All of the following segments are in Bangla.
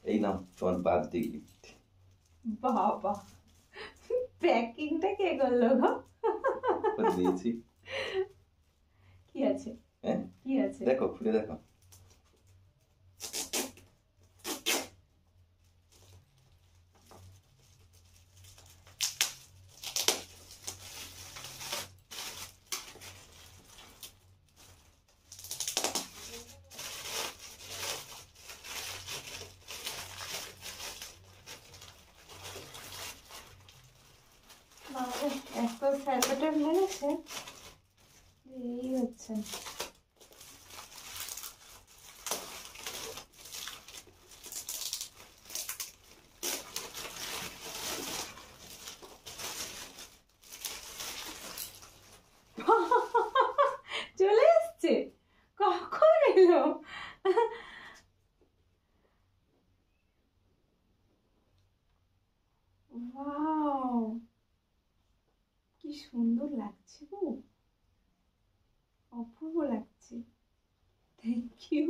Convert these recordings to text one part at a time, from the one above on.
এই নাও তোমার বার্থডে গিফট। বাবা, প্যাকিংটা কে করলো গো? দিয়েছি। কি আছে? হ্যাঁ কি আছে? দেখো, খুলে দেখো। বাবা, এত স্যালোটেপ লেগেছে, এই হচ্ছে। চলে এসছে, কখন এলো? ওয়াও, কি সুন্দর লাগছে গো, অপূর্ব লাগছে। Thank you.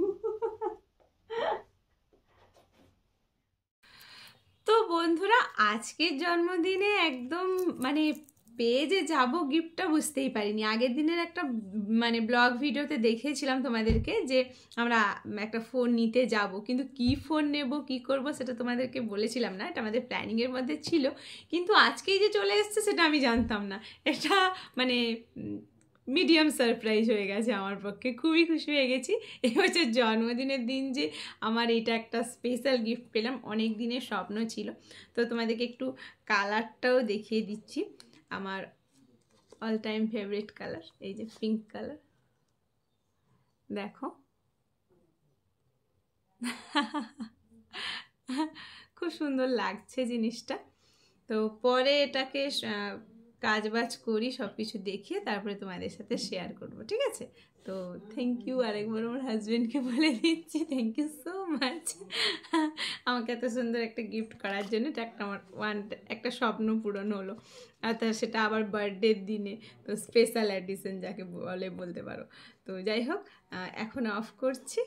তো বন্ধুরা, আজকের জন্মদিনে একদম মানে পেয়ে যে যাবো গিফটটা বুঝতেই পারিনি। আগের দিনের একটা মানে ব্লগ ভিডিওতে দেখিয়েছিলাম তোমাদেরকে যে আমরা একটা ফোন নিতে যাব, কিন্তু কি ফোন নেব কি করব সেটা তোমাদেরকে বলেছিলাম না, এটা আমাদের প্ল্যানিংয়ের মধ্যে ছিল। কিন্তু আজকেই যে চলে এসছে সেটা আমি জানতাম না। এটা মানে মিডিয়াম সারপ্রাইজ হয়ে গেছে আমার পক্ষে, খুবই খুশি হয়ে গেছি। এই হচ্ছে জন্মদিনের দিন যে আমার এটা একটা স্পেশাল গিফট পেলাম, অনেক দিনের স্বপ্ন ছিল। তো তোমাদেরকে একটু কালারটাও দেখিয়ে দিচ্ছি, আমার অল টাইম ফেভারিট কালার, এই যে পিঙ্ক কালার, দেখো। খুব সুন্দর লাগছে জিনিসটা। তো পরে এটাকে কাজবাজ করি, সব কিছু দেখিয়ে তারপরে তোমাদের সাথে শেয়ার করব, ঠিক আছে? তো থ্যাংক ইউ আরেকবার আমার হাজব্যান্ডকে বলে দিচ্ছি, থ্যাংক ইউ সো মাচ আমাকে এত সুন্দর একটা গিফট করার জন্য। এটা একটা আমার একটা স্বপ্ন পূরণ হলো, আর সেটা আবার বার্থডের দিনে, তো স্পেশাল এডিশন যাকে বলতে পারো। তো যাই হোক, এখন অফ করছি।